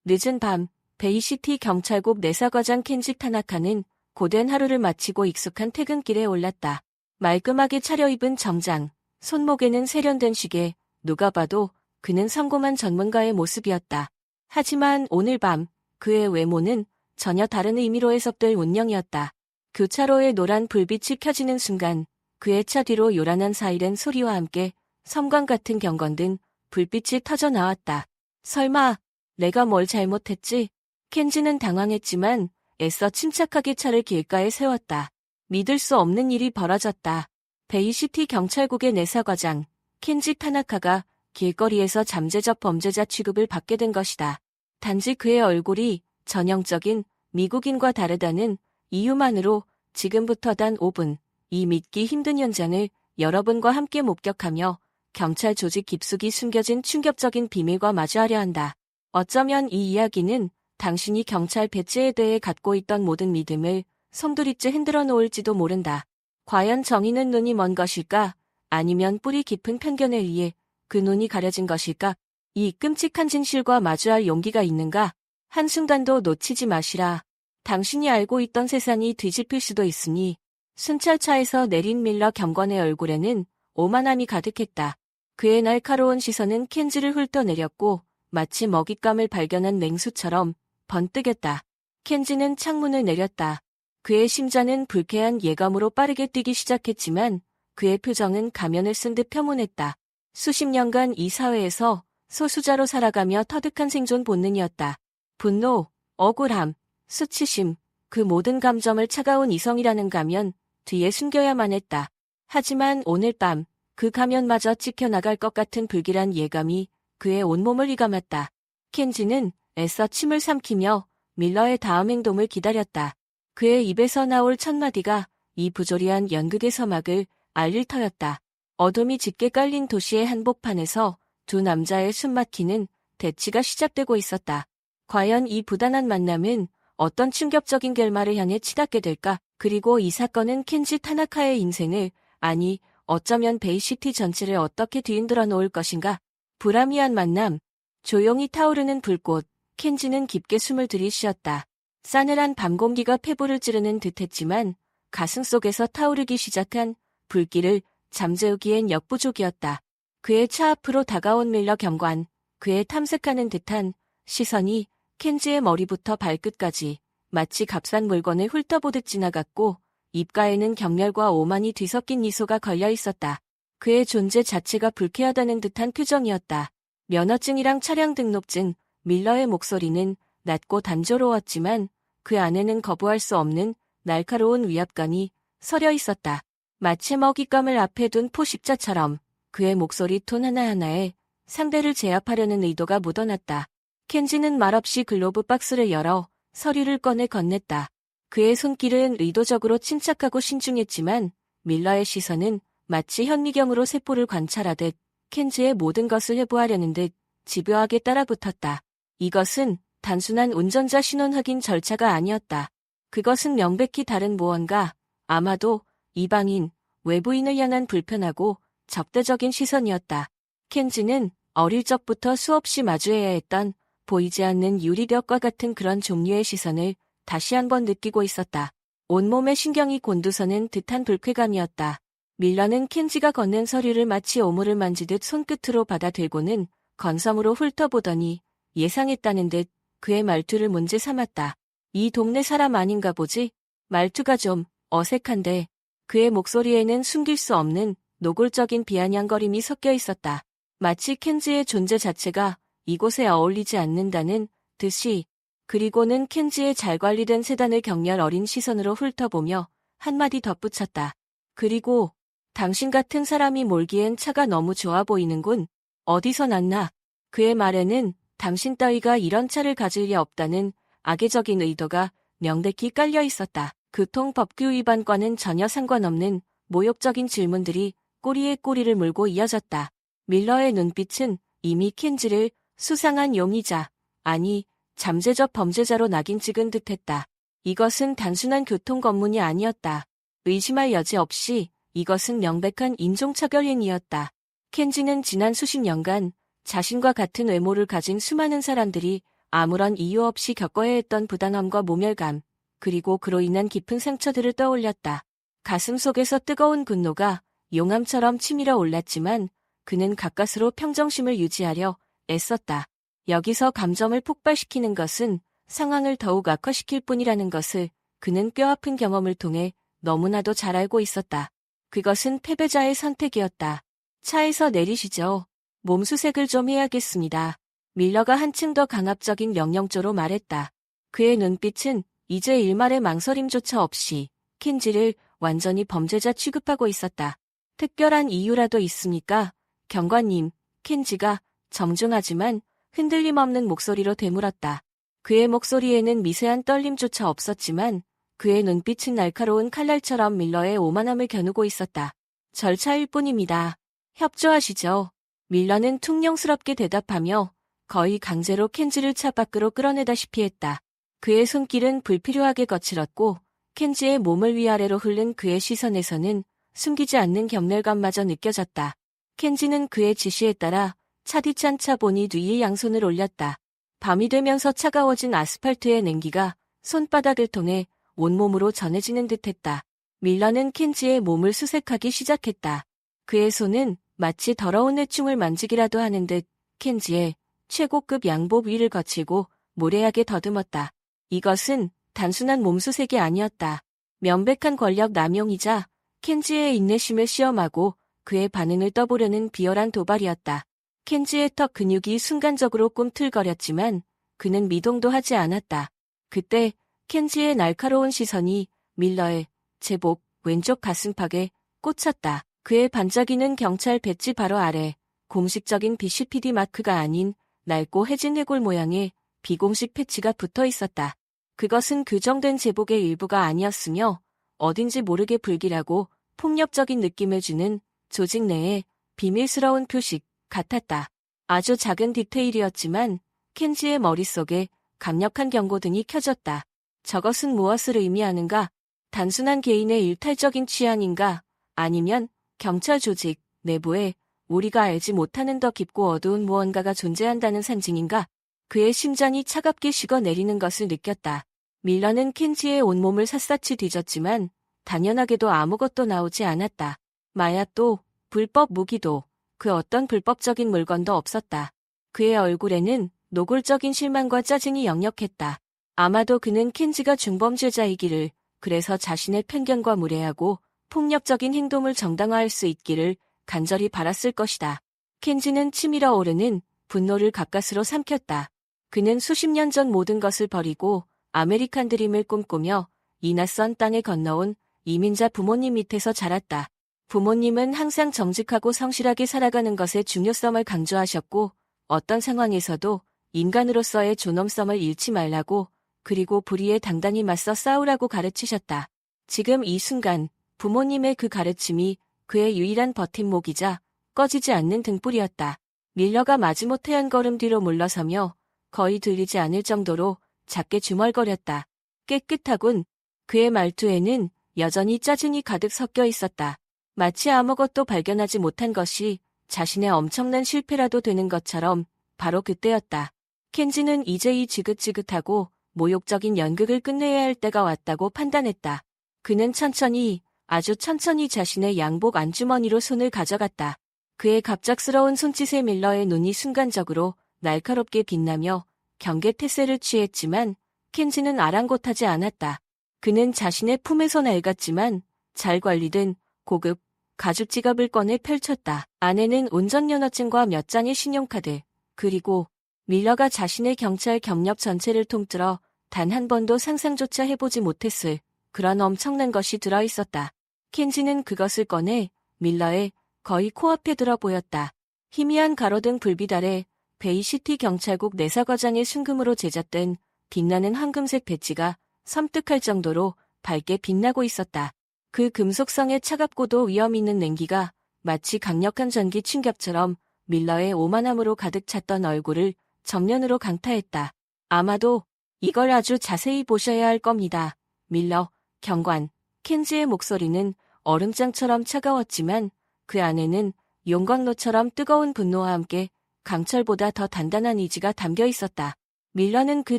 늦은 밤, 베이시티 경찰국 내사과장 켄지 타나카는 고된 하루를 마치고 익숙한 퇴근길에 올랐다. 말끔하게 차려입은 정장, 손목에는 세련된 시계, 누가 봐도 그는 성공한 전문가의 모습이었다. 하지만 오늘 밤, 그의 외모는 전혀 다른 의미로 해석될 운명이었다. 교차로에 노란 불빛이 켜지는 순간, 그의 차 뒤로 요란한 사이렌 소리와 함께 섬광 같은 경건든 불빛이 터져 나왔다. 설마, 내가 뭘 잘못했지? 켄지는 당황했지만 애써 침착하게 차를 길가에 세웠다. 믿을 수 없는 일이 벌어졌다. 베이시티 경찰국의 내사과장, 켄지 타나카가 길거리에서 잠재적 범죄자 취급을 받게 된 것이다. 단지 그의 얼굴이 전형적인 미국인과 다르다는 이유만으로 지금부터 단 5분, 이 믿기 힘든 현장을 여러분과 함께 목격하며 경찰 조직 깊숙이 숨겨진 충격적인 비밀과 마주하려 한다. 어쩌면 이 이야기는 당신이 경찰 배지에 대해 갖고 있던 모든 믿음을 송두리째 흔들어 놓을지도 모른다. 과연 정의는 눈이 먼 것일까? 아니면 뿌리 깊은 편견에 의해 그 눈이 가려진 것일까? 이 끔찍한 진실과 마주할 용기가 있는가? 한순간도 놓치지 마시라. 당신이 알고 있던 세상이 뒤집힐 수도 있으니. 순찰차에서 내린 밀러 경관의 얼굴에는 오만함이 가득했다. 그의 날카로운 시선은 켄지를 훑어내렸고 마치 먹잇감을 발견한 맹수처럼 번뜩였다. 켄지는 창문을 내렸다. 그의 심장은 불쾌한 예감으로 빠르게 뛰기 시작했지만 그의 표정은 가면을 쓴 듯 평온했다. 수십 년간 이 사회에서 소수자로 살아가며 터득한 생존 본능이었다. 분노, 억울함, 수치심, 그 모든 감정을 차가운 이성이라는 가면 뒤에 숨겨야만 했다. 하지만 오늘 밤 그 가면마저 찢겨나갈 것 같은 불길한 예감이 그의 온몸을 휘감았다. 켄지는 애써 침을 삼키며 밀러의 다음 행동을 기다렸다. 그의 입에서 나올 첫 마디가 이 부조리한 연극의 서막을 알릴 터였다. 어둠이 짙게 깔린 도시의 한복판에서 두 남자의 숨막히는 대치가 시작되고 있었다. 과연 이 부단한 만남은 어떤 충격적인 결말을 향해 치닫게 될까? 그리고 이 사건은 켄지 타나카의 인생을, 아니 어쩌면 베이시티 전체를 어떻게 뒤흔들어 놓을 것인가? 불합리한 만남, 조용히 타오르는 불꽃, 켄지는 깊게 숨을 들이쉬었다. 싸늘한 밤 공기가 폐부를 찌르는 듯했지만 가슴 속에서 타오르기 시작한 불길을 잠재우기엔 역부족이었다. 그의 차 앞으로 다가온 밀러 경관, 그의 탐색하는 듯한 시선이 켄지의 머리부터 발끝까지 마치 값싼 물건을 훑어보듯 지나갔고 입가에는 경멸과 오만이 뒤섞인 미소가 걸려 있었다. 그의 존재 자체가 불쾌하다는 듯한 표정이었다. 면허증이랑 차량 등록증, 밀러의 목소리는 낮고 단조로웠지만 그 안에는 거부할 수 없는 날카로운 위압감이 서려 있었다. 마치 먹잇감을 앞에 둔 포식자처럼 그의 목소리 톤 하나하나에 상대를 제압하려는 의도가 묻어났다. 켄지는 말없이 글로브 박스를 열어 서류를 꺼내 건넸다. 그의 손길은 의도적으로 침착하고 신중했지만 밀러의 시선은 마치 현미경으로 세포를 관찰하듯 켄지의 모든 것을 해부하려는 듯 집요하게 따라붙었다. 이것은 단순한 운전자 신원 확인 절차가 아니었다. 그것은 명백히 다른 무언가, 아마도 이방인, 외부인을 향한 불편하고 적대적인 시선이었다. 켄지는 어릴 적부터 수없이 마주해야 했던 보이지 않는 유리벽과 같은 그런 종류의 시선을 다시 한번 느끼고 있었다. 온몸의 신경이 곤두서는 듯한 불쾌감이었다. 밀러는 켄지가 건넨 서류를 마치 오물을 만지듯 손끝으로 받아들고는 건성으로 훑어보더니 예상했다는 듯 그의 말투를 문제 삼았다. 이 동네 사람 아닌가 보지? 말투가 좀 어색한데 그의 목소리에는 숨길 수 없는 노골적인 비아냥거림이 섞여 있었다. 마치 켄지의 존재 자체가 이곳에 어울리지 않는다는 듯이. 그리고는 켄지의 잘 관리된 세단을 격렬 어린 시선으로 훑어보며 한마디 덧붙였다. 그리고 당신 같은 사람이 몰기엔 차가 너무 좋아 보이는군. 어디서 났나? 그의 말에는 당신 따위가 이런 차를 가질 리 없다는 악의적인 의도가 명백히 깔려 있었다. 교통법규 위반과는 전혀 상관없는 모욕적인 질문들이 꼬리에 꼬리를 물고 이어졌다. 밀러의 눈빛은 이미 켄지를 수상한 용의자, 아니 잠재적 범죄자로 낙인 찍은 듯했다. 이것은 단순한 교통검문이 아니었다. 의심할 여지 없이 이것은 명백한 인종차별 행위였다. 켄지는 지난 수십 년간 자신과 같은 외모를 가진 수많은 사람들이 아무런 이유 없이 겪어야 했던 부당함과 모멸감, 그리고 그로 인한 깊은 상처들을 떠올렸다. 가슴 속에서 뜨거운 분노가 용암처럼 치밀어 올랐지만 그는 가까스로 평정심을 유지하려 애썼다. 여기서 감정을 폭발시키는 것은 상황을 더욱 악화시킬 뿐이라는 것을 그는 뼈아픈 경험을 통해 너무나도 잘 알고 있었다. 그것은 패배자의 선택이었다. 차에서 내리시죠. 몸수색을 좀 해야겠습니다. 밀러가 한층 더 강압적인 명령조로 말했다. 그의 눈빛은 이제 일말의 망설임조차 없이 켄지를 완전히 범죄자 취급하고 있었다. 특별한 이유라도 있습니까? 경관님, 켄지가 정중하지만 흔들림 없는 목소리로 되물었다. 그의 목소리에는 미세한 떨림조차 없었지만 그의 눈빛은 날카로운 칼날처럼 밀러의 오만함을 겨누고 있었다. 절차일 뿐입니다. 협조하시죠. 밀러는 퉁명스럽게 대답하며 거의 강제로 켄지를 차 밖으로 끌어내다시피 했다. 그의 손길은 불필요하게 거칠었고 켄지의 몸을 위아래로 흐른 그의 시선에서는 숨기지 않는 경멸감마저 느껴졌다. 켄지는 그의 지시에 따라 차디찬 차 보닛 위에 양손을 올렸다. 밤이 되면서 차가워진 아스팔트의 냉기가 손바닥을 통해 온몸으로 전해지는 듯했다. 밀러는 켄지의 몸을 수색하기 시작했다. 그의 손은 마치 더러운 해충을 만지기라도 하는 듯 켄지의 최고급 양복 위를 거치고 모래하게 더듬었다. 이것은 단순한 몸수색이 아니었다. 명백한 권력 남용이자 켄지의 인내심을 시험하고 그의 반응을 떠보려는 비열한 도발이었다. 켄지의 턱 근육이 순간적으로 꿈틀거렸지만 그는 미동도 하지 않았다. 그때 켄지의 날카로운 시선이 밀러의 제복 왼쪽 가슴팍에 꽂혔다. 그의 반짝이는 경찰 배지 바로 아래 공식적인 BCPD 마크가 아닌 낡고 해진 해골 모양의 비공식 패치가 붙어 있었다. 그것은 규정된 제복의 일부가 아니었으며 어딘지 모르게 불길하고 폭력적인 느낌을 주는 조직 내의 비밀스러운 표식 같았다. 아주 작은 디테일이었지만 켄지의 머릿속에 강력한 경고등이 켜졌다. 저것은 무엇을 의미하는가? 단순한 개인의 일탈적인 취향인가? 아니면 경찰 조직 내부에 우리가 알지 못하는 더 깊고 어두운 무언가가 존재한다는 상징인가? 그의 심장이 차갑게 식어내리는 것을 느꼈다. 밀러는 켄지의 온몸을 샅샅이 뒤졌지만 당연하게도 아무것도 나오지 않았다. 마약도, 불법 무기도, 그 어떤 불법적인 물건도 없었다. 그의 얼굴에는 노골적인 실망과 짜증이 역력했다. 아마도 그는 켄지가 중범죄자이기를, 그래서 자신의 편견과 무례하고 폭력적인 행동을 정당화할 수 있기를 간절히 바랐을 것이다. 켄지는 치밀어 오르는 분노를 가까스로 삼켰다. 그는 수십 년 전 모든 것을 버리고 아메리칸 드림을 꿈꾸며 이 낯선 땅에 건너온 이민자 부모님 밑에서 자랐다. 부모님은 항상 정직하고 성실하게 살아가는 것의 중요성을 강조하셨고 어떤 상황에서도 인간으로서의 존엄성을 잃지 말라고 그리고 불의에 당당히 맞서 싸우라고 가르치셨다. 지금 이 순간 부모님의 그 가르침이 그의 유일한 버팀목이자 꺼지지 않는 등불이었다. 밀러가 마지못해 한 걸음 뒤로 물러서며 거의 들리지 않을 정도로 작게 중얼거렸다. 깨끗하군. 그의 말투에는 여전히 짜증이 가득 섞여 있었다. 마치 아무것도 발견하지 못한 것이 자신의 엄청난 실패라도 되는 것처럼 바로 그때였다. 켄지는 이제 이 지긋지긋하고 모욕적인 연극을 끝내야 할 때가 왔다고 판단했다. 그는 천천히, 아주 천천히 자신의 양복 안주머니로 손을 가져갔다. 그의 갑작스러운 손짓에 밀러의 눈이 순간적으로 날카롭게 빛나며 경계태세를 취했지만 켄지는 아랑곳하지 않았다. 그는 자신의 품에서 낡았지만 잘 관리된 고급 가죽 지갑을 꺼내 펼쳤다. 안에는 운전면허증과 몇 장의 신용카드, 그리고 밀러가 자신의 경찰 경력 전체를 통틀어 단 한 번도 상상조차 해보지 못했을 그런 엄청난 것이 들어있었다. 켄지는 그것을 꺼내 밀러의 거의 코앞에 들어 보였다. 희미한 가로등 불빛 아래 베이시티 경찰국 내사과장의 순금으로 제작된 빛나는 황금색 배지가 섬뜩할 정도로 밝게 빛나고 있었다. 그 금속성의 차갑고도 위험 있는 냉기가 마치 강력한 전기 충격처럼 밀러의 오만함으로 가득 찼던 얼굴을 정면으로 강타했다. 아마도 이걸 아주 자세히 보셔야 할 겁니다. 밀러, 경관. 켄지의 목소리는 얼음장처럼 차가웠지만 그 안에는 용광로처럼 뜨거운 분노와 함께 강철보다 더 단단한 의지가 담겨 있었다. 밀러는 그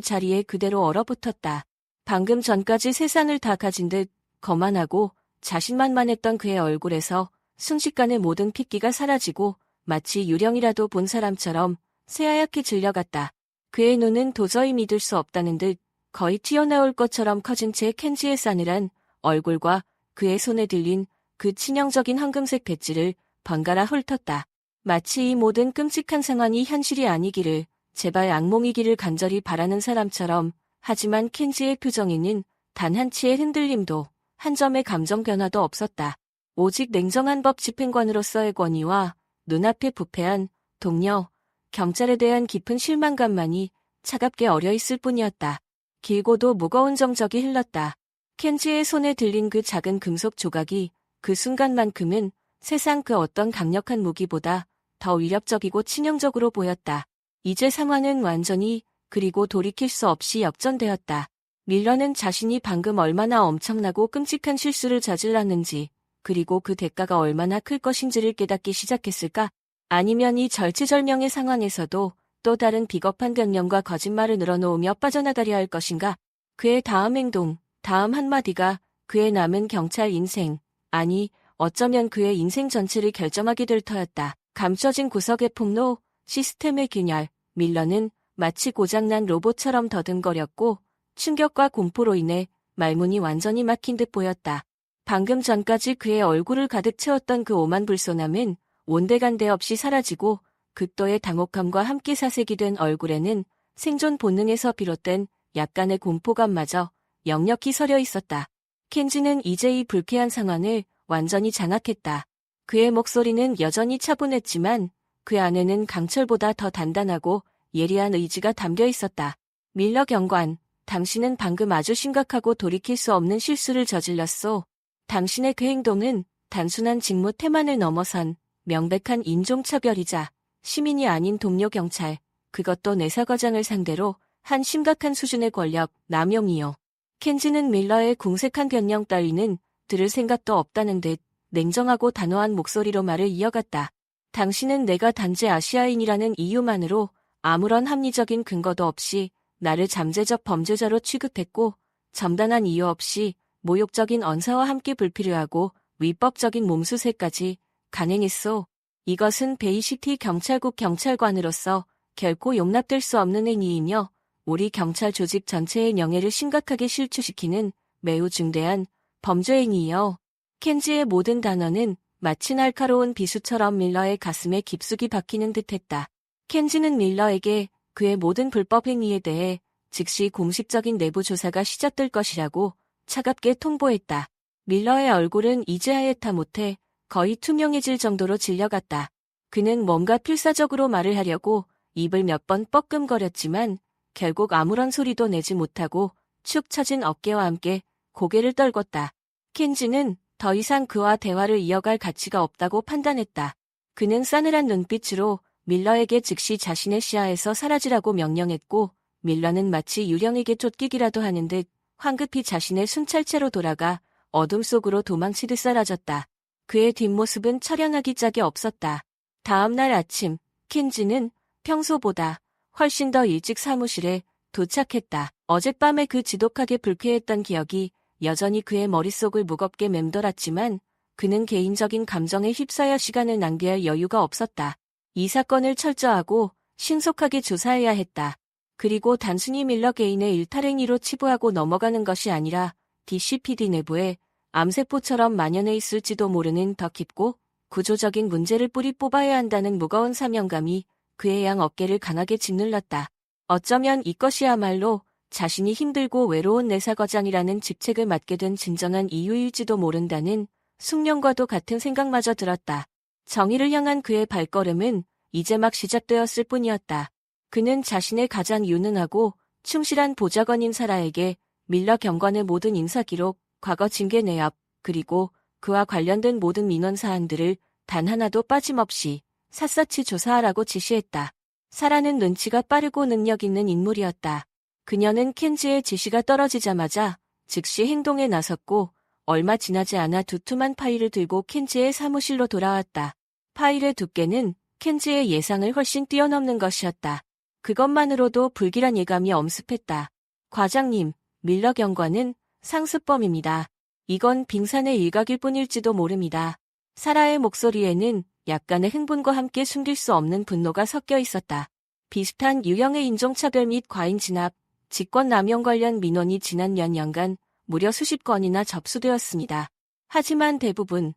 자리에 그대로 얼어붙었다. 방금 전까지 세상을 다 가진 듯 거만하고 자신만만했던 그의 얼굴에서 순식간에 모든 핏기가 사라지고 마치 유령이라도 본 사람처럼 새하얗게 질려갔다. 그의 눈은 도저히 믿을 수 없다는 듯 거의 튀어나올 것처럼 커진 채 켄지의 싸늘한 얼굴과 그의 손에 들린 그 치명적인 황금색 배지를 번갈아 훑었다. 마치 이 모든 끔찍한 상황이 현실이 아니기를, 제발 악몽이기를 간절히 바라는 사람처럼. 하지만 켄지의 표정에는 단 한치의 흔들림도, 한 점의 감정 변화도 없었다. 오직 냉정한 법 집행관으로서의 권위와 눈앞에 부패한 동료, 경찰에 대한 깊은 실망감만이 차갑게 어려있을 뿐이었다. 길고도 무거운 정적이 흘렀다. 켄지의 손에 들린 그 작은 금속 조각이 그 순간만큼은 세상 그 어떤 강력한 무기보다 더 위력적이고 치명적으로 보였다. 이제 상황은 완전히, 그리고 돌이킬 수 없이 역전되었다. 밀러는 자신이 방금 얼마나 엄청나고 끔찍한 실수를 저질렀는지, 그리고 그 대가가 얼마나 클 것인지를 깨닫기 시작했을까? 아니면 이 절체절명의 상황에서도 또 다른 비겁한 변명과 거짓말을 늘어놓으며 빠져나가려 할 것인가? 그의 다음 행동, 다음 한마디가 그의 남은 경찰 인생, 아니 어쩌면 그의 인생 전체를 결정하게 될 터였다. 감춰진 구석의 폭로, 시스템의 균열. 밀러는 마치 고장난 로봇처럼 더듬거렸고 충격과 공포로 인해 말문이 완전히 막힌 듯 보였다. 방금 전까지 그의 얼굴을 가득 채웠던 그 오만 불손함은 온데간데 없이 사라지고 극도의 당혹함과 함께 사색이 된 얼굴에는 생존 본능에서 비롯된 약간의 공포감마저 역력히 서려 있었다. 켄지는 이제 이 불쾌한 상황을 완전히 장악했다. 그의 목소리는 여전히 차분했지만 그 안에는 강철보다 더 단단하고 예리한 의지가 담겨 있었다. 밀러 경관, 당신은 방금 아주 심각하고 돌이킬 수 없는 실수를 저질렀소. 당신의 그 행동은 단순한 직무 태만을 넘어선 명백한 인종차별이자 시민이 아닌 동료 경찰, 그것도 내사과장을 상대로 한 심각한 수준의 권력 남용이요. 켄지는 밀러의 궁색한 변명 따위는 들을 생각도 없다는 듯 냉정하고 단호한 목소리로 말을 이어갔다. 당신은 내가 단지 아시아인이라는 이유만으로 아무런 합리적인 근거도 없이 나를 잠재적 범죄자로 취급했고 정당한 이유 없이 모욕적인 언사와 함께 불필요하고 위법적인 몸수세까지 간행했소. 이것은 베이시티 경찰국 경찰관으로서 결코 용납될 수 없는 행위이며 우리 경찰 조직 전체의 명예를 심각하게 실추시키는 매우 중대한 범죄 행위이요. 켄지의 모든 단어는 마치 날카로운 비수처럼 밀러의 가슴에 깊숙이 박히는 듯했다. 켄지는 밀러에게 그의 모든 불법 행위에 대해 즉시 공식적인 내부 조사가 시작될 것이라고 차갑게 통보했다. 밀러의 얼굴은 이제 하얗다 못해 거의 투명해질 정도로 질려갔다. 그는 뭔가 필사적으로 말을 하려고 입을 몇 번 뻐끔거렸지만 결국 아무런 소리도 내지 못하고 축 처진 어깨와 함께 고개를 떨궜다. 켄지는 더 이상 그와 대화를 이어갈 가치가 없다고 판단했다. 그는 싸늘한 눈빛으로 밀러에게 즉시 자신의 시야에서 사라지라고 명령했고 밀러는 마치 유령에게 쫓기기라도 하는 듯 황급히 자신의 순찰체로 돌아가 어둠 속으로 도망치듯 사라졌다. 그의 뒷모습은 처량하기 짝이 없었다. 다음 날 아침, 켄지는 평소보다 훨씬 더 일찍 사무실에 도착했다. 어젯밤에 그 지독하게 불쾌했던 기억이 여전히 그의 머릿속을 무겁게 맴돌았지만 그는 개인적인 감정에 휩싸여 시간을 낭비할 여유가 없었다. 이 사건을 철저하고 신속하게 조사해야 했다. 그리고 단순히 밀러 개인의 일탈행위로 치부하고 넘어가는 것이 아니라 DCPD 내부에 암세포처럼 만연해 있을지도 모르는 더 깊고 구조적인 문제를 뿌리 뽑아야 한다는 무거운 사명감이 그의 양 어깨를 강하게 짓눌렀다. 어쩌면 이것이야말로 자신이 힘들고 외로운 내사과장이라는 직책을 맡게 된 진정한 이유일지도 모른다는 숙명과도 같은 생각마저 들었다. 정의를 향한 그의 발걸음은 이제 막 시작되었을 뿐이었다. 그는 자신의 가장 유능하고 충실한 보좌관인 사라에게 밀러 경관의 모든 인사기록, 과거 징계 내역, 그리고 그와 관련된 모든 민원 사항들을 단 하나도 빠짐없이 샅샅이 조사하라고 지시했다. 사라는 눈치가 빠르고 능력 있는 인물이었다. 그녀는 켄지의 지시가 떨어지자마자 즉시 행동에 나섰고 얼마 지나지 않아 두툼한 파일을 들고 켄지의 사무실로 돌아왔다. 파일의 두께는 켄지의 예상을 훨씬 뛰어넘는 것이었다. 그것만으로도 불길한 예감이 엄습했다. 과장님, 밀러 경관은 상습범입니다. 이건 빙산의 일각일 뿐일지도 모릅니다. 사라의 목소리에는 약간의 흥분과 함께 숨길 수 없는 분노가 섞여 있었다. 비슷한 유형의 인종차별 및 과잉 진압, 직권남용 관련 민원이 지난 몇 년간 무려 수십 건이나 접수되었습니다. 하지만 대부분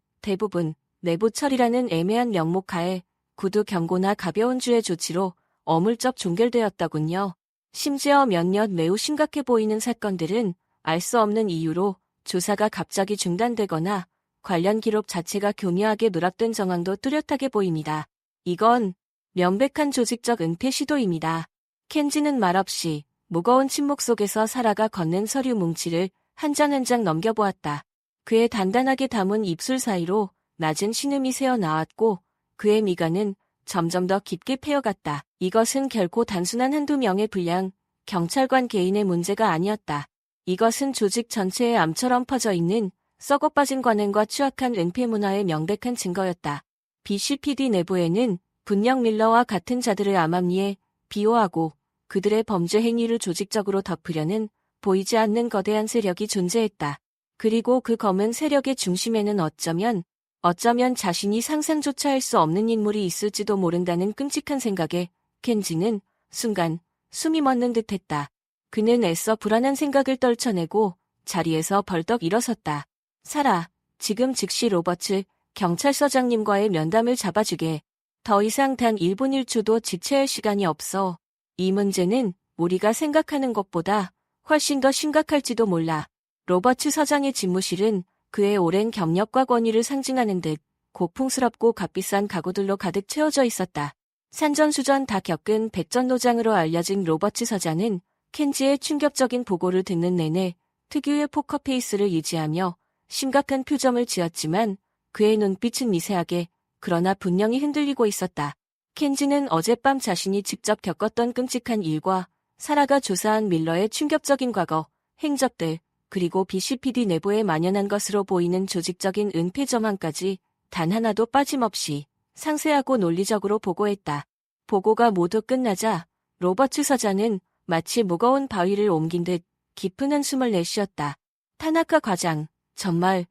내부 처리라는 애매한 명목하에 구두 경고나 가벼운 주의 조치로 어물쩍 종결되었다군요. 심지어 몇몇 매우 심각해 보이는 사건들은 알 수 없는 이유로 조사가 갑자기 중단되거나 관련 기록 자체가 교묘하게 누락된 정황도 뚜렷하게 보입니다. 이건 명백한 조직적 은폐 시도입니다. 켄지는 말없이 무거운 침묵 속에서 사라가 건넨 서류 뭉치를 한 장 한 장 넘겨보았다. 그의 단단하게 담은 입술 사이로 낮은 신음이 새어나왔고 그의 미간은 점점 더 깊게 패여갔다. 이것은 결코 단순한 한두 명의 불량, 경찰관 개인의 문제가 아니었다. 이것은 조직 전체에 암처럼 퍼져 있는 썩어빠진 관행과 추악한 은폐 문화의 명백한 증거였다. BCPD 내부에는 분명 밀러와 같은 자들을 암암리에 비호하고 그들의 범죄 행위를 조직적으로 덮으려는 보이지 않는 거대한 세력이 존재했다. 그리고 그 검은 세력의 중심에는 어쩌면 자신이 상상조차 할 수 없는 인물이 있을지도 모른다는 끔찍한 생각에 켄지는 순간 숨이 멎는 듯했다. 그는 애써 불안한 생각을 떨쳐내고 자리에서 벌떡 일어섰다. 사라, 지금 즉시 로버츠 경찰서장님과의 면담을 잡아주게. 더 이상 단 1분 1초도 지체할 시간이 없어. 이 문제는 우리가 생각하는 것보다 훨씬 더 심각할지도 몰라. 로버츠 서장의 집무실은 그의 오랜 경력과 권위를 상징하는 듯 고풍스럽고 값비싼 가구들로 가득 채워져 있었다. 산전수전 다 겪은 백전노장으로 알려진 로버츠 서장은 켄지의 충격적인 보고를 듣는 내내 특유의 포커페이스를 유지하며 심각한 표정을 지었지만 그의 눈빛은 미세하게 그러나 분명히 흔들리고 있었다. 켄지는 어젯밤 자신이 직접 겪었던 끔찍한 일과 사라가 조사한 밀러의 충격적인 과거, 행적들, 그리고 BCPD 내부에 만연한 것으로 보이는 조직적인 은폐 정황까지 단 하나도 빠짐없이 상세하고 논리적으로 보고했다. 보고가 모두 끝나자 로버츠 서장은 마치 무거운 바위를 옮긴 듯 깊은 한숨을 내쉬었다. 타나카 과장, 정말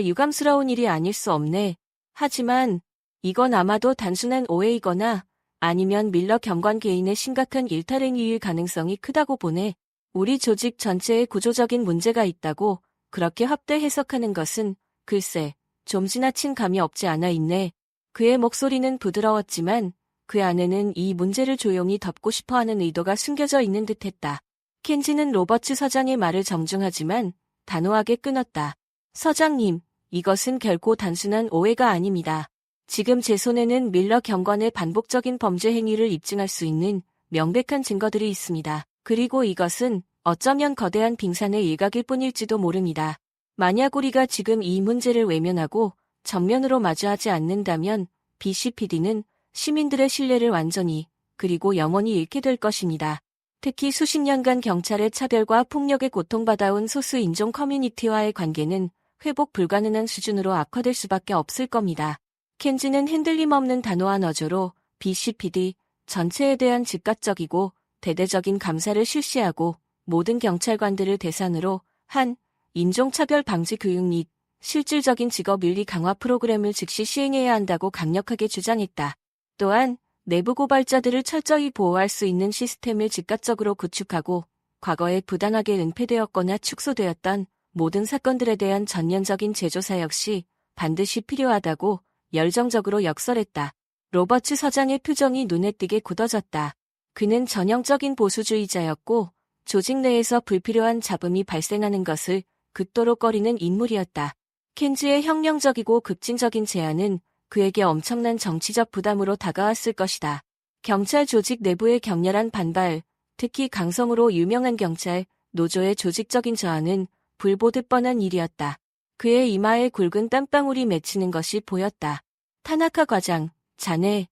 유감스러운 일이 아닐 수 없네. 하지만 이건 아마도 단순한 오해이거나 아니면 밀러 경관 개인의 심각한 일탈 행위일 가능성이 크다고 보네. 우리 조직 전체에 구조적인 문제가 있다고 그렇게 확대 해석하는 것은 글쎄 좀 지나친 감이 없지 않아 있네. 그의 목소리는 부드러웠지만 그 안에는 이 문제를 조용히 덮고 싶어하는 의도가 숨겨져 있는 듯했다. 켄지는 로버츠 서장의 말을 정중하지만 단호하게 끊었다. 서장님, 이것은 결코 단순한 오해가 아닙니다. 지금 제 손에는 밀러 경관의 반복적인 범죄 행위를 입증할 수 있는 명백한 증거들이 있습니다. 그리고 이것은 어쩌면 거대한 빙산의 일각일 뿐일지도 모릅니다. 만약 우리가 지금 이 문제를 외면하고 정면으로 마주하지 않는다면 BCPD는 시민들의 신뢰를 완전히 그리고 영원히 잃게 될 것입니다. 특히 수십 년간 경찰의 차별과 폭력에 고통받아온 소수 인종 커뮤니티와의 관계는 회복 불가능한 수준으로 악화될 수밖에 없을 겁니다. 켄지는 흔들림 없는 단호한 어조로 BCPD 전체에 대한 즉각적이고 대대적인 감사를 실시하고 모든 경찰관들을 대상으로 한 인종차별 방지 교육 및 실질적인 직업윤리 강화 프로그램을 즉시 시행해야 한다고 강력하게 주장했다. 또한 내부 고발자들을 철저히 보호할 수 있는 시스템을 즉각적으로 구축하고 과거에 부당하게 은폐되었거나 축소되었던 모든 사건들에 대한 전면적인 재조사 역시 반드시 필요하다고 열정적으로 역설했다. 로버츠 서장의 표정이 눈에 띄게 굳어졌다. 그는 전형적인 보수주의자였고 조직 내에서 불필요한 잡음이 발생하는 것을 극도로 꺼리는 인물이었다. 켄지의 혁명적이고 급진적인 제안은 그에게 엄청난 정치적 부담으로 다가왔을 것이다. 경찰 조직 내부의 격렬한 반발, 특히 강성으로 유명한 경찰 노조의 조직적인 저항은 불보듯 뻔한 일이었다. 그의 이마에 굵은 땀방울이 맺히는 것이 보였다. 타나카 과장, 자네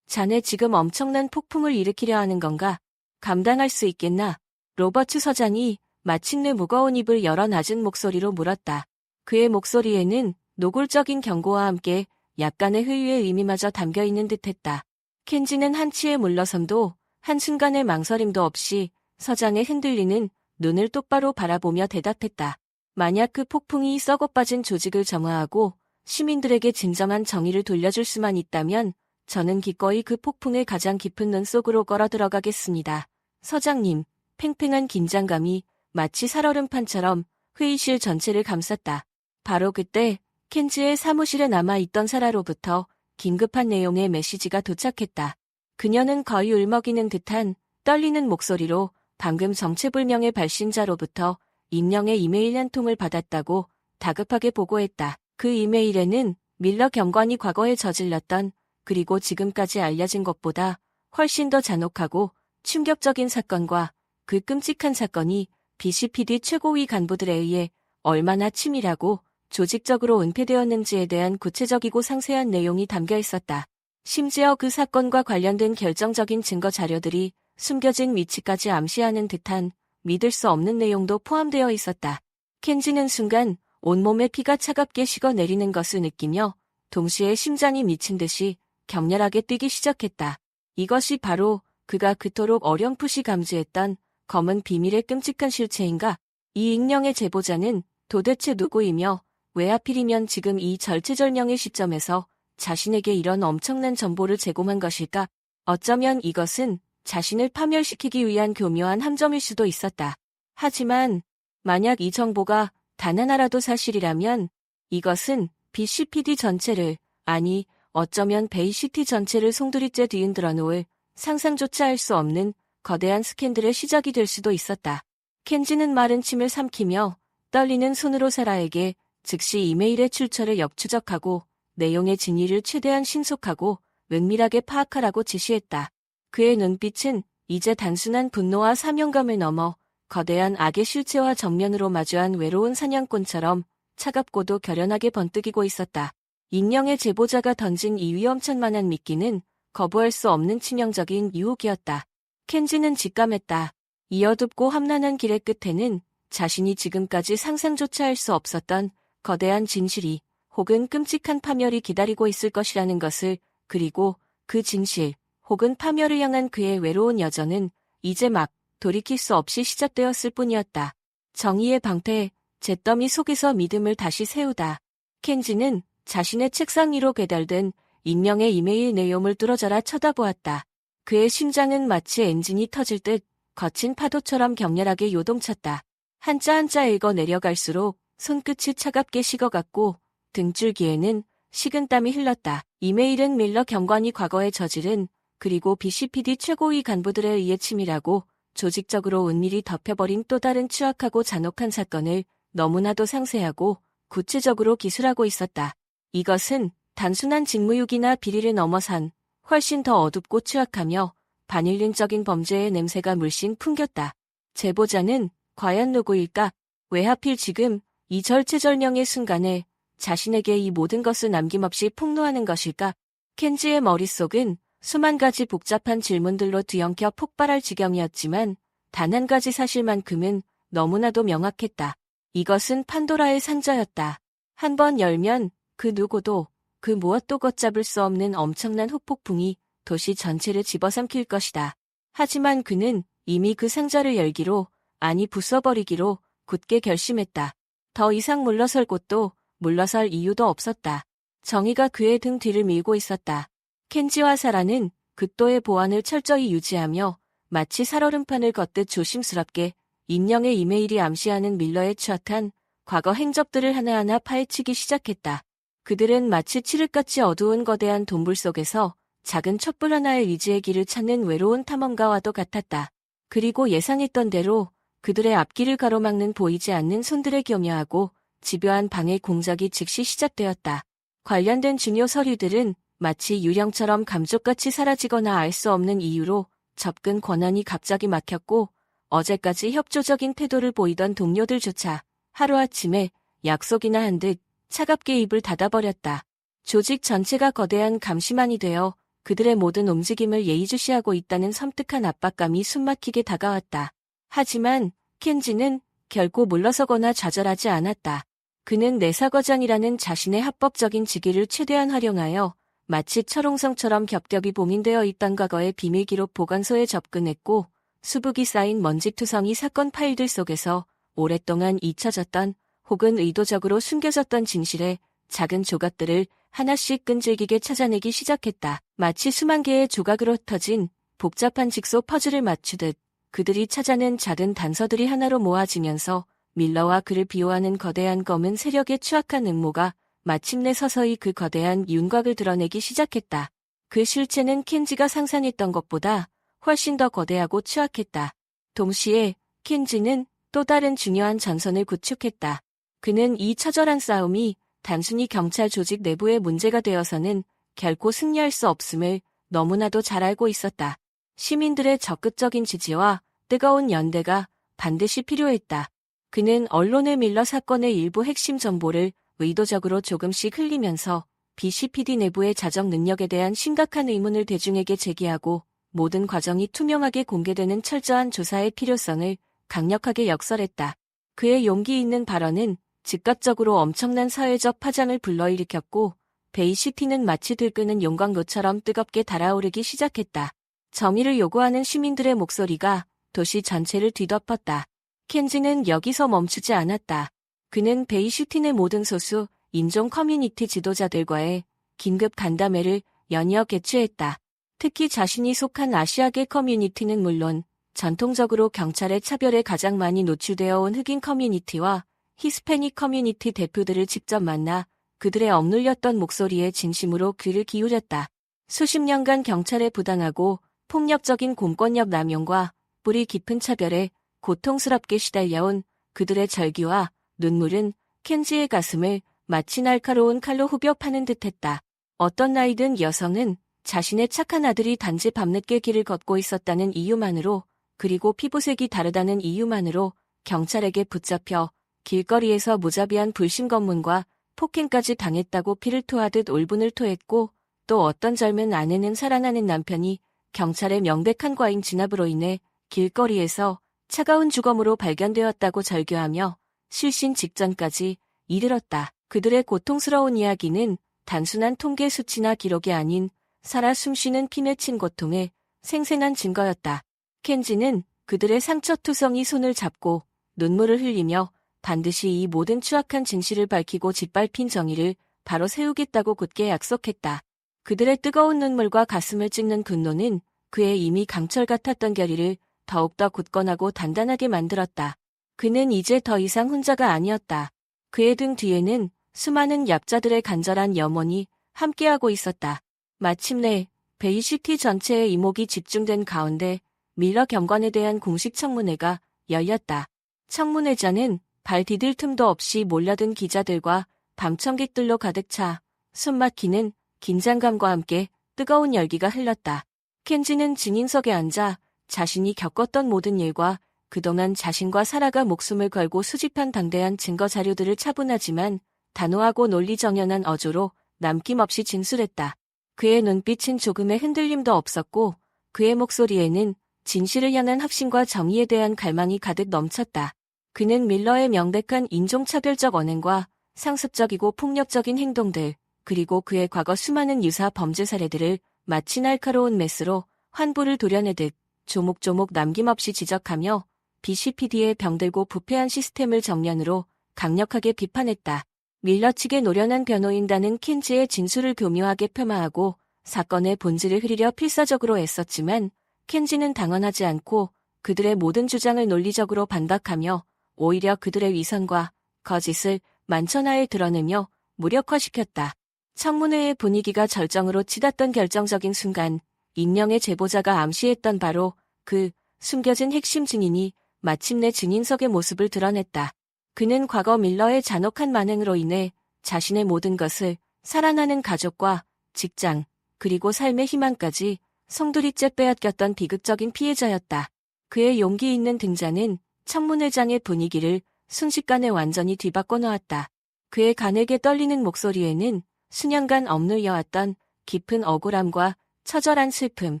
지금 엄청난 폭풍을 일으키려 하는 건가? 감당할 수 있겠나? 로버츠 서장이 마침내 무거운 입을 열어 낮은 목소리로 물었다. 그의 목소리에는 노골적인 경고와 함께 약간의 회유의 의미마저 담겨있는 듯했다. 켄지는 한치의 물러섬도 한순간의 망설임도 없이 서장의 흔들리는 눈을 똑바로 바라보며 대답했다. 만약 그 폭풍이 썩어빠진 조직을 정화하고 시민들에게 진정한 정의를 돌려줄 수만 있다면 저는 기꺼이 그 폭풍을 가장 깊은 눈 속으로 걸어 들어가겠습니다. 서장님, 팽팽한 긴장감이 마치 살얼음판처럼 회의실 전체를 감쌌다. 바로 그때 켄지의 사무실에 남아있던 사라로부터 긴급한 내용의 메시지가 도착했다. 그녀는 거의 울먹이는 듯한 떨리는 목소리로 방금 정체불명의 발신자로부터 익명의 이메일 한 통을 받았다고 다급하게 보고했다. 그 이메일에는 밀러 경관이 과거에 저질렀던 그리고 지금까지 알려진 것보다 훨씬 더 잔혹하고 충격적인 사건과 그 끔찍한 사건이 BCPD 최고위 간부들에 의해 얼마나 치밀하고 조직적으로 은폐되었는지에 대한 구체적이고 상세한 내용이 담겨 있었다. 심지어 그 사건과 관련된 결정적인 증거 자료들이 숨겨진 위치까지 암시하는 듯한 믿을 수 없는 내용도 포함되어 있었다. 켄지는 순간 온몸에 피가 차갑게 식어내리는 것을 느끼며 동시에 심장이 미친 듯이 격렬하게 뛰기 시작했다. 이것이 바로 그가 그토록 어렴풋이 감지했던 검은 비밀의 끔찍한 실체인가? 이 익명의 제보자는 도대체 누구이며 왜 하필이면 지금 이 절체절명의 시점에서 자신에게 이런 엄청난 정보를 제공한 것일까? 어쩌면 이것은 자신을 파멸시키기 위한 교묘한 함정일 수도 있었다. 하지만 만약 이 정보가 단 하나라도 사실이라면 이것은 BCPD 전체를, 아니 어쩌면 베이시티 전체를 송두리째 뒤흔들어 놓을 상상조차 할 수 없는 거대한 스캔들의 시작이 될 수도 있었다. 켄지는 마른 침을 삼키며 떨리는 손으로 사라에게 즉시 이메일의 출처를 역추적하고 내용의 진위를 최대한 신속하고 은밀하게 파악하라고 지시했다. 그의 눈빛은 이제 단순한 분노와 사명감을 넘어 거대한 악의 실체와 정면으로 마주한 외로운 사냥꾼처럼 차갑고도 결연하게 번뜩이고 있었다. 익명의 제보자가 던진 이 위험천만한 미끼는 거부할 수 없는 치명적인 유혹이었다. 켄지는 직감했다. 이 어둡고 험난한 길의 끝에는 자신이 지금까지 상상조차 할 수 없었던 거대한 진실이 혹은 끔찍한 파멸이 기다리고 있을 것이라는 것을, 그리고 그 진실 혹은 파멸을 향한 그의 외로운 여정은 이제 막 돌이킬 수 없이 시작되었을 뿐이었다. 정의의 방패, 잿더미 속에서 믿음을 다시 세우다. 켄지는 자신의 책상 위로 배달된 익명의 이메일 내용을 뚫어져라 쳐다보았다. 그의 심장은 마치 엔진이 터질 듯 거친 파도처럼 격렬하게 요동쳤다. 한자 한자 읽어 내려갈수록 손끝이 차갑게 식어갔고 등줄기에는 식은땀이 흘렀다. 이메일은 밀러 경관이 과거에 저지른 그리고 BCPD 최고위 간부들에 의해 치밀하고 조직적으로 은밀히 덮여버린 또 다른 추악하고 잔혹한 사건을 너무나도 상세하고 구체적으로 기술하고 있었다. 이것은 단순한 직무유기나 비리를 넘어선 훨씬 더 어둡고 추악하며 반인륜적인 범죄의 냄새가 물씬 풍겼다. 제보자는 과연 누구일까? 왜 하필 지금 이 절체절명의 순간에 자신에게 이 모든 것을 남김없이 폭로하는 것일까? 켄지의 머릿속은 수만 가지 복잡한 질문들로 뒤엉켜 폭발할 지경이었지만 단 한 가지 사실만큼은 너무나도 명확했다. 이것은 판도라의 상자였다. 한 번 열면 그 누구도 그 무엇도 걷잡을 수 없는 엄청난 후폭풍이 도시 전체를 집어삼킬 것이다. 하지만 그는 이미 그 상자를 열기로, 아니 부숴버리기로 굳게 결심했다. 더 이상 물러설 곳도 물러설 이유도 없었다. 정의가 그의 등 뒤를 밀고 있었다. 켄지와 사라는 극도의 보안을 철저히 유지하며 마치 살얼음판을 걷듯 조심스럽게 익명의 이메일이 암시하는 밀러의 추악한 과거 행적들을 하나하나 파헤치기 시작했다. 그들은 마치 칠흑같이 어두운 거대한 동굴 속에서 작은 촛불 하나의 의지의 길을 찾는 외로운 탐험가와도 같았다. 그리고 예상했던 대로 그들의 앞길을 가로막는 보이지 않는 손들의 교묘하고 집요한 방해 공작이 즉시 시작되었다. 관련된 중요 서류들은 마치 유령처럼 감쪽같이 사라지거나 알 수 없는 이유로 접근 권한이 갑자기 막혔고 어제까지 협조적인 태도를 보이던 동료들조차 하루아침에 약속이나 한 듯 차갑게 입을 닫아버렸다. 조직 전체가 거대한 감시만이 되어 그들의 모든 움직임을 예의주시하고 있다는 섬뜩한 압박감이 숨막히게 다가왔다. 하지만 켄지는 결코 물러서거나 좌절하지 않았다. 그는 내사과장이라는 자신의 합법적인 직위를 최대한 활용하여 마치 철옹성처럼 겹겹이 봉인되어 있던 과거의 비밀 기록 보관소에 접근했고 수북이 쌓인 먼지투성이 사건 파일들 속에서 오랫동안 잊혀졌던 혹은 의도적으로 숨겨졌던 진실의 작은 조각들을 하나씩 끈질기게 찾아내기 시작했다. 마치 수만 개의 조각으로 흩어진 복잡한 직소 퍼즐을 맞추듯 그들이 찾아낸 작은 단서들이 하나로 모아지면서 밀러와 그를 비호하는 거대한 검은 세력의 추악한 음모가 마침내 서서히 그 거대한 윤곽을 드러내기 시작했다. 그 실체는 켄지가 상상했던 것보다 훨씬 더 거대하고 추악했다. 동시에 켄지는 또 다른 중요한 전선을 구축했다. 그는 이 처절한 싸움이 단순히 경찰 조직 내부의 문제가 되어서는 결코 승리할 수 없음을 너무나도 잘 알고 있었다. 시민들의 적극적인 지지와 뜨거운 연대가 반드시 필요했다. 그는 언론의 밀러 사건의 일부 핵심 정보를 의도적으로 조금씩 흘리면서 BCPD 내부의 자정 능력에 대한 심각한 의문을 대중에게 제기하고 모든 과정이 투명하게 공개되는 철저한 조사의 필요성을 강력하게 역설했다. 그의 용기 있는 발언은 즉각적으로 엄청난 사회적 파장을 불러일으켰고 베이시티는 마치 들끓는 용광로처럼 뜨겁게 달아오르기 시작했다. 정의를 요구하는 시민들의 목소리가 도시 전체를 뒤덮었다. 켄지는 여기서 멈추지 않았다. 그는 베이시티 내 모든 소수 인종 커뮤니티 지도자들과의 긴급 간담회를 연이어 개최했다. 특히 자신이 속한 아시아계 커뮤니티는 물론 전통적으로 경찰의 차별에 가장 많이 노출되어 온 흑인 커뮤니티와 히스패닉 커뮤니티 대표들을 직접 만나 그들의 억눌렸던 목소리에 진심으로 귀를 기울였다. 수십 년간 경찰의 부당하고 폭력적인 공권력 남용과 뿌리 깊은 차별에 고통스럽게 시달려온 그들의 절규와 눈물은 켄지의 가슴을 마치 날카로운 칼로 후벼 파는 듯했다. 어떤 나이든 여성은 자신의 착한 아들이 단지 밤늦게 길을 걷고 있었다는 이유만으로 그리고 피부색이 다르다는 이유만으로 경찰에게 붙잡혀 길거리에서 무자비한 불신 검문과 폭행까지 당했다고 피를 토하듯 울분을 토했고 또 어떤 젊은 아내는 살아나는 남편이 경찰의 명백한 과잉 진압으로 인해 길거리에서 차가운 주검으로 발견되었다고 절규하며 실신 직전까지 이르렀다. 그들의 고통스러운 이야기는 단순한 통계 수치나 기록이 아닌 살아 숨쉬는 피 맺힌 고통의 생생한 증거였다. 켄지는 그들의 상처투성이 손을 잡고 눈물을 흘리며 반드시 이 모든 추악한 진실을 밝히고 짓밟힌 정의를 바로 세우겠다고 굳게 약속했다. 그들의 뜨거운 눈물과 가슴을 찢는 분노는 그의 이미 강철 같았던 결의를 더욱더 굳건하고 단단하게 만들었다. 그는 이제 더 이상 혼자가 아니었다. 그의 등 뒤에는 수많은 얍자들의 간절한 염원이 함께하고 있었다. 마침내 베이시티 전체의 이목이 집중된 가운데 밀러 경관에 대한 공식 청문회가 열렸다. 청문회장은 발 디딜 틈도 없이 몰려든 기자들과 방청객들로 가득 차 숨막히는 긴장감과 함께 뜨거운 열기가 흘렀다. 켄지는 증인석에 앉아 자신이 겪었던 모든 일과 그동안 자신과 사라가 목숨을 걸고 수집한 당대한 증거 자료들을 차분하지만 단호하고 논리정연한 어조로 남김없이 진술했다. 그의 눈빛은 조금의 흔들림도 없었고 그의 목소리에는 진실을 향한 확신과 정의에 대한 갈망이 가득 넘쳤다. 그는 밀러의 명백한 인종차별적 언행과 상습적이고 폭력적인 행동들, 그리고 그의 과거 수많은 유사 범죄 사례들을 마치 날카로운 메스로 환부를 도려내듯 조목조목 남김없이 지적하며 BCPD의 병들고 부패한 시스템을 정면으로 강력하게 비판했다. 밀러 측의 노련한 변호인단은 켄지의 진술을 교묘하게 폄하하고 사건의 본질을 흐리려 필사적으로 애썼지만 켄지는 당황하지 않고 그들의 모든 주장을 논리적으로 반박하며 오히려 그들의 위선과 거짓을 만천하에 드러내며 무력화시켰다. 청문회의 분위기가 절정으로 치닫던 결정적인 순간 익명의 제보자가 암시했던 바로 그 숨겨진 핵심 증인이 마침내 증인석의 모습을 드러냈다. 그는 과거 밀러의 잔혹한 만행으로 인해 자신의 모든 것을 살아나는 가족과 직장, 그리고 삶의 희망까지 송두리째 빼앗겼던 비극적인 피해자였다. 그의 용기 있는 등장은 청문회장의 분위기를 순식간에 완전히 뒤바꿔 놓았다. 그의 가늘게 떨리는 목소리에는 수년간 억눌려왔던 깊은 억울함과 처절한 슬픔,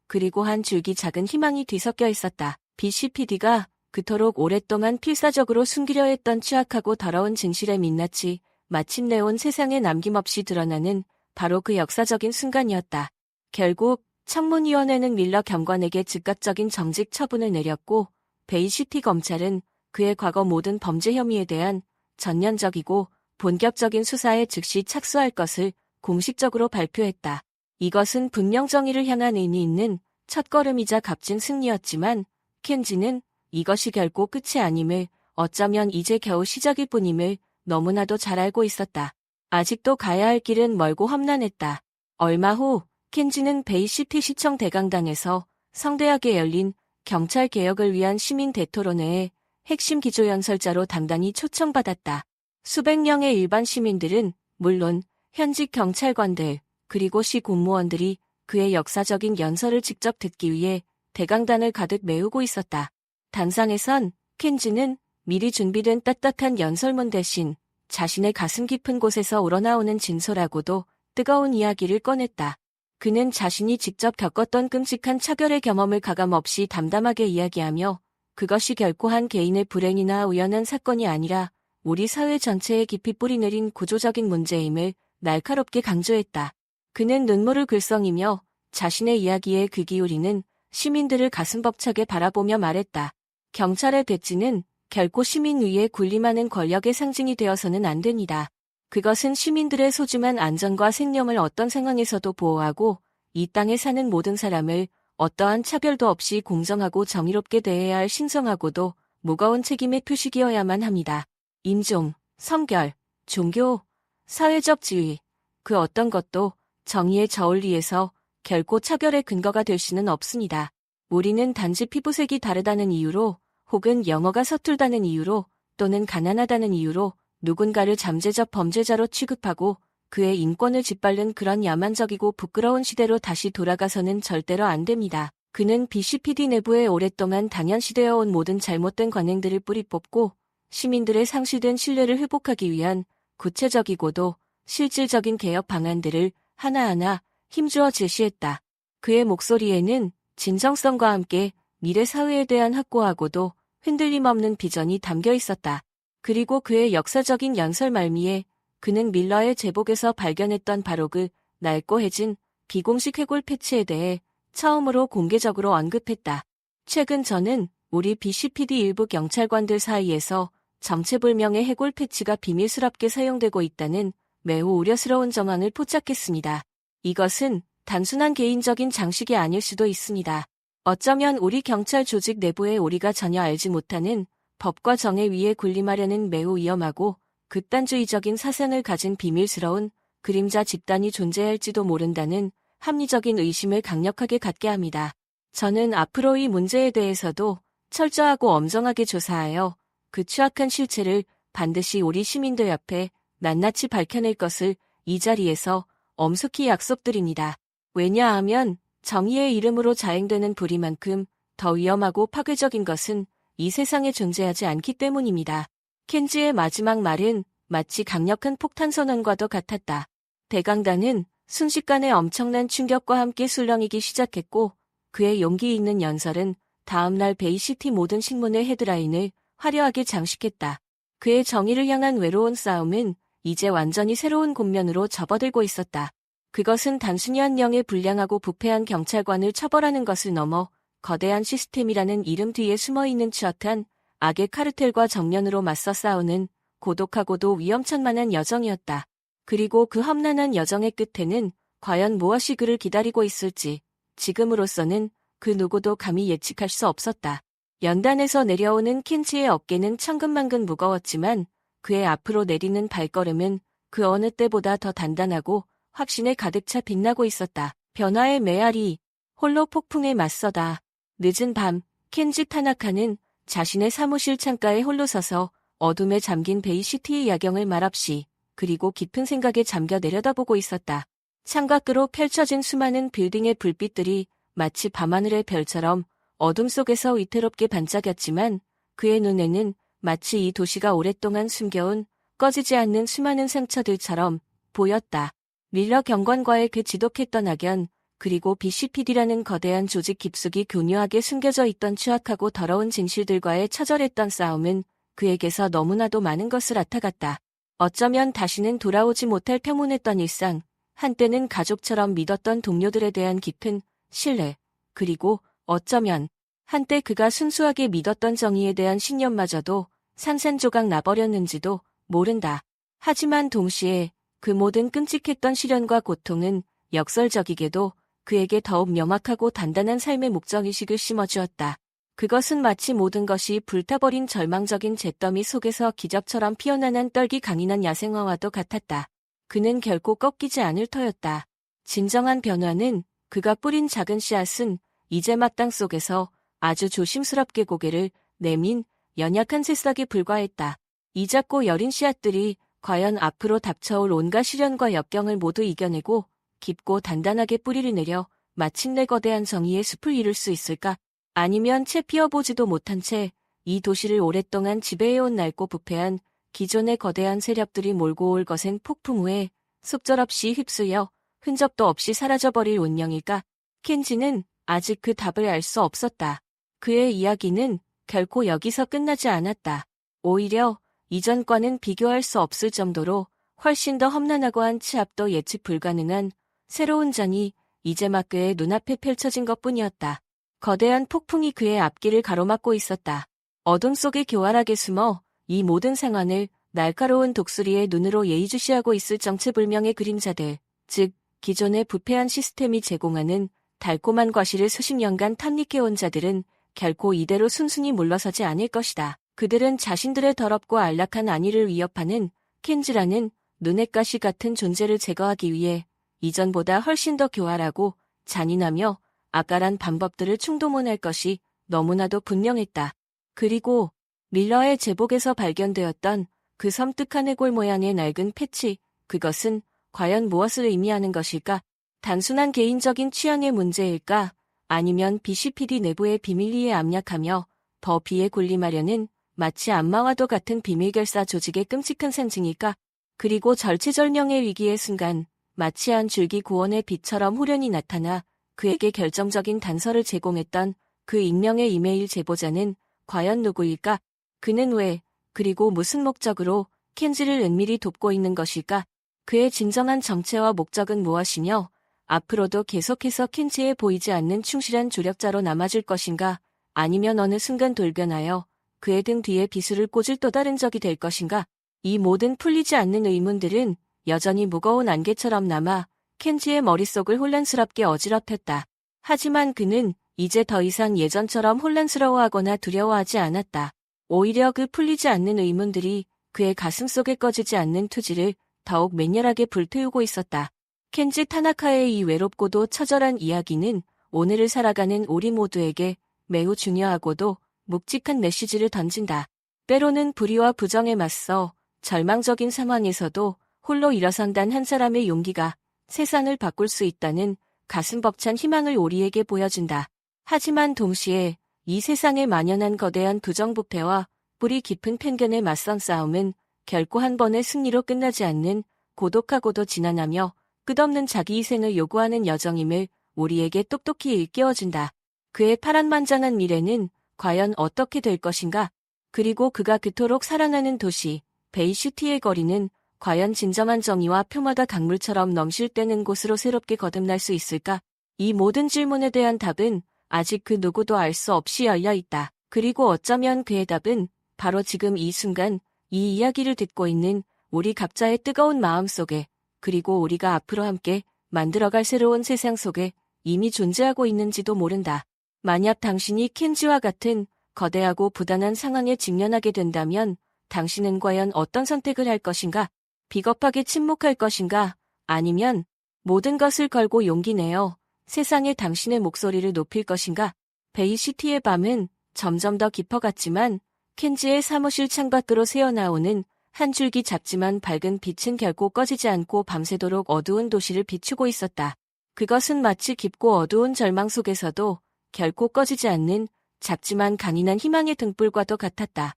그리고 한 줄기 작은 희망이 뒤섞여 있었다. BCPD가 그토록 오랫동안 필사적으로 숨기려 했던 취약하고 더러운 진실의 민낯이 마침내 온 세상에 남김없이 드러나는 바로 그 역사적인 순간이었다. 결국 청문위원회는 밀러 경관에게 즉각적인 정직 처분을 내렸고 베이시티 검찰은 그의 과거 모든 범죄 혐의에 대한 전면적이고 본격적인 수사에 즉시 착수할 것을 공식적으로 발표했다. 이것은 분명 정의를 향한 의미 있는 첫걸음이자 값진 승리였지만 켄지는 이것이 결코 끝이 아님을, 어쩌면 이제 겨우 시작일 뿐임을 너무나도 잘 알고 있었다. 아직도 가야 할 길은 멀고 험난했다. 얼마 후 켄지는 베이시티 시청 대강당에서 성대하게 열린 경찰 개혁을 위한 시민 대토론회의 핵심 기조연설자로 당당히 초청받았다. 수백 명의 일반 시민들은 물론 현직 경찰관들 그리고 시 공무원들이 그의 역사적인 연설을 직접 듣기 위해 대강단을 가득 메우고 있었다. 단상에선 켄지는 미리 준비된 떳떳한 연설문 대신 자신의 가슴 깊은 곳에서 우러나오는 진솔하고도 뜨거운 이야기를 꺼냈다. 그는 자신이 직접 겪었던 끔찍한 차별의 경험을 가감없이 담담하게 이야기하며 그것이 결코 한 개인의 불행이나 우연한 사건이 아니라 우리 사회 전체에 깊이 뿌리내린 구조적인 문제임을 날카롭게 강조했다. 그는 눈물을 글썽이며 자신의 이야기에 귀 기울이는 시민들을 가슴 벅차게 바라보며 말했다. 경찰의 배지는 결코 시민 위에 군림하는 권력의 상징이 되어서는 안 됩니다. 그것은 시민들의 소중한 안전과 생명을 어떤 상황에서도 보호하고 이 땅에 사는 모든 사람을 어떠한 차별도 없이 공정하고 정의롭게 대해야 할 신성하고도 무거운 책임의 표식이어야만 합니다. 인종, 성별, 종교, 사회적 지위, 그 어떤 것도 정의의 저울 위에서 결코 차별의 근거가 될 수는 없습니다. 우리는 단지 피부색이 다르다는 이유로 혹은 영어가 서툴다는 이유로 또는 가난하다는 이유로 누군가를 잠재적 범죄자로 취급하고 그의 인권을 짓밟는 그런 야만적이고 부끄러운 시대로 다시 돌아가서는 절대로 안 됩니다. 그는 BCPD 내부에 오랫동안 당연시되어 온 모든 잘못된 관행들을 뿌리 뽑고 시민들의 상실된 신뢰를 회복하기 위한 구체적이고도 실질적인 개혁 방안들을 하나하나 힘주어 제시했다. 그의 목소리에는 진정성과 함께 미래 사회에 대한 확고하고도 흔들림 없는 비전이 담겨 있었다. 그리고 그의 역사적인 연설 말미에 그는 밀러의 제복에서 발견했던 바로 그 낡고해진 비공식 해골 패치에 대해 처음으로 공개적으로 언급했다. 최근 저는 우리 BCPD 일부 경찰관들 사이에서 정체불명의 해골 패치가 비밀스럽게 사용되고 있다는 매우 우려스러운 정황을 포착했습니다. 이것은 단순한 개인적인 장식이 아닐 수도 있습니다. 어쩌면 우리 경찰 조직 내부에 우리가 전혀 알지 못하는 법과 정의 위에 군림하려는 매우 위험하고 극단주의적인 사상을 가진 비밀스러운 그림자 집단이 존재할지도 모른다는 합리적인 의심을 강력하게 갖게 합니다. 저는 앞으로 이 문제에 대해서도 철저하고 엄정하게 조사하여 그 추악한 실체를 반드시 우리 시민들 앞에 낱낱이 밝혀낼 것을 이 자리에서 엄숙히 약속드립니다. 왜냐하면 정의의 이름으로 자행되는 불의만큼 더 위험하고 파괴적인 것은 이 세상에 존재하지 않기 때문입니다. 켄지의 마지막 말은 마치 강력한 폭탄 선언과도 같았다. 대강단은 순식간에 엄청난 충격과 함께 술렁이기 시작했고 그의 용기 있는 연설은 다음날 베이시티 모든 신문의 헤드라인을 화려하게 장식했다. 그의 정의를 향한 외로운 싸움은 이제 완전히 새로운 국면으로 접어들고 있었다. 그것은 단순히 한 명의 불량하고 부패한 경찰관을 처벌하는 것을 넘어 거대한 시스템이라는 이름 뒤에 숨어있는 추악한 악의 카르텔과 정면으로 맞서 싸우는 고독하고도 위험천만한 여정이었다. 그리고 그 험난한 여정의 끝에는 과연 무엇이 그를 기다리고 있을지 지금으로서는 그 누구도 감히 예측할 수 없었다. 연단에서 내려오는 켄지의 어깨는 천근만근 무거웠지만 그의 앞으로 내리는 발걸음은 그 어느 때보다 더 단단하고 확신에 가득 차 빛나고 있었다. 변화의 메아리, 홀로 폭풍에 맞서다. 늦은 밤, 켄지 타나카는 자신의 사무실 창가에 홀로 서서 어둠에 잠긴 베이시티의 야경을 말없이 그리고 깊은 생각에 잠겨 내려다보고 있었다. 창밖으로 펼쳐진 수많은 빌딩의 불빛들이 마치 밤하늘의 별처럼 어둠 속에서 위태롭게 반짝였지만 그의 눈에는 마치 이 도시가 오랫동안 숨겨온 꺼지지 않는 수많은 상처들처럼 보였다. 밀러 경관과의 그 지독했던 악연, 그리고 BCPD라는 거대한 조직 깊숙이 교묘하게 숨겨져 있던 추악하고 더러운 진실들과의 처절했던 싸움은 그에게서 너무나도 많은 것을 앗아갔다. 어쩌면 다시는 돌아오지 못할 평온했던 일상, 한때는 가족처럼 믿었던 동료들에 대한 깊은 신뢰, 그리고 어쩌면 한때 그가 순수하게 믿었던 정의에 대한 신념마저도 산산조각 나버렸는지도 모른다. 하지만 동시에 그 모든 끔찍했던 시련과 고통은 역설적이게도 그에게 더욱 명확하고 단단한 삶의 목적의식을 심어주었다. 그것은 마치 모든 것이 불타버린 절망적인 잿더미 속에서 기적처럼 피어나는 떨기 강인한 야생화와도 같았다. 그는 결코 꺾이지 않을 터였다. 진정한 변화는 그가 뿌린 작은 씨앗은 이제 막 땅 속에서 아주 조심스럽게 고개를 내민 연약한 새싹에 불과했다. 이 작고 여린 씨앗들이 과연 앞으로 닥쳐올 온갖 시련과 역경을 모두 이겨내고 깊고 단단하게 뿌리를 내려 마침내 거대한 정의의 숲을 이룰 수 있을까? 아니면 채 피어보지도 못한 채 이 도시를 오랫동안 지배해온 낡고 부패한 기존의 거대한 세력들이 몰고 올 거센 폭풍 후에 속절없이 휩쓸려 흔적도 없이 사라져버릴 운명일까? 켄지는 아직 그 답을 알 수 없었다. 그의 이야기는 결코 여기서 끝나지 않았다. 오히려 이전과는 비교할 수 없을 정도로 훨씬 더 험난하고 한 치 앞도 예측 불가능한 새로운 장이 이제 막 그의 눈앞에 펼쳐진 것뿐이었다. 거대한 폭풍이 그의 앞길을 가로막고 있었다. 어둠 속에 교활하게 숨어 이 모든 상황을 날카로운 독수리의 눈으로 예의주시하고 있을 정체불명의 그림자들, 즉 기존의 부패한 시스템이 제공하는 달콤한 과실을 수십 년간 탐닉해온 자들은 결코 이대로 순순히 물러서지 않을 것이다. 그들은 자신들의 더럽고 안락한 안위를 위협하는 켄지라는 눈엣 가시 같은 존재를 제거하기 위해 이전보다 훨씬 더 교활하고 잔인하며 악랄한 방법들을 충동할 것이 너무나도 분명했다. 그리고 밀러의 제복에서 발견되었던 그 섬뜩한 해골 모양의 낡은 패치, 그것은 과연 무엇을 의미하는 것일까? 단순한 개인적인 취향의 문제일까? 아니면 BCPD 내부의 비밀리에 압력하며 더 비에 군림하려는 마치 안마와도 같은 비밀결사 조직의 끔찍한 상징일까? 그리고 절체절명의 위기의 순간 마치 한 줄기 구원의 빛처럼 후련히 나타나 그에게 결정적인 단서를 제공했던 그 익명의 이메일 제보자는 과연 누구일까? 그는 왜, 그리고 무슨 목적으로 켄지를 은밀히 돕고 있는 것일까? 그의 진정한 정체와 목적은 무엇이며 앞으로도 계속해서 켄지에 보이지 않는 충실한 조력자로 남아줄 것인가? 아니면 어느 순간 돌변하여 그의 등 뒤에 비수를 꽂을 또 다른 적이 될 것인가? 이 모든 풀리지 않는 의문들은 여전히 무거운 안개처럼 남아 켄지의 머릿속을 혼란스럽게 어지럽혔다. 하지만 그는 이제 더 이상 예전처럼 혼란스러워하거나 두려워하지 않았다. 오히려 그 풀리지 않는 의문들이 그의 가슴속에 꺼지지 않는 투지를 더욱 맹렬하게 불태우고 있었다. 켄지 타나카의 이 외롭고도 처절한 이야기는 오늘을 살아가는 우리 모두에게 매우 중요하고도 묵직한 메시지를 던진다. 때로는 불의와 부정에 맞서 절망적인 상황에서도 홀로 일어선 단 한 사람의 용기가 세상을 바꿀 수 있다는 가슴 벅찬 희망을 우리에게 보여준다. 하지만 동시에 이 세상에 만연한 거대한 부정부패와 뿌리 깊은 편견에 맞선 싸움은 결코 한 번의 승리로 끝나지 않는 고독하고도 지난하며 끝없는 자기희생을 요구하는 여정임을 우리에게 똑똑히 일깨워준다. 그의 파란만장한 미래는 과연 어떻게 될 것인가? 그리고 그가 그토록 사랑하는 도시, 베이시티의 거리는 과연 진정한 정의와 평화가 강물처럼 넘실대는 곳으로 새롭게 거듭날 수 있을까? 이 모든 질문에 대한 답은 아직 그 누구도 알 수 없이 열려 있다. 그리고 어쩌면 그의 답은 바로 지금 이 순간 이 이야기를 듣고 있는 우리 각자의 뜨거운 마음 속에, 그리고 우리가 앞으로 함께 만들어갈 새로운 세상 속에 이미 존재하고 있는지도 모른다. 만약 당신이 켄지와 같은 거대하고 부단한 상황에 직면하게 된다면 당신은 과연 어떤 선택을 할 것인가? 비겁하게 침묵할 것인가? 아니면 모든 것을 걸고 용기 내어 세상에 당신의 목소리를 높일 것인가? 베이시티의 밤은 점점 더 깊어갔지만 켄지의 사무실 창밖으로 새어나오는 한 줄기 작지만 밝은 빛은 결코 꺼지지 않고 밤새도록 어두운 도시를 비추고 있었다. 그것은 마치 깊고 어두운 절망 속에서도 결코 꺼지지 않는 작지만 강인한 희망의 등불과도 같았다.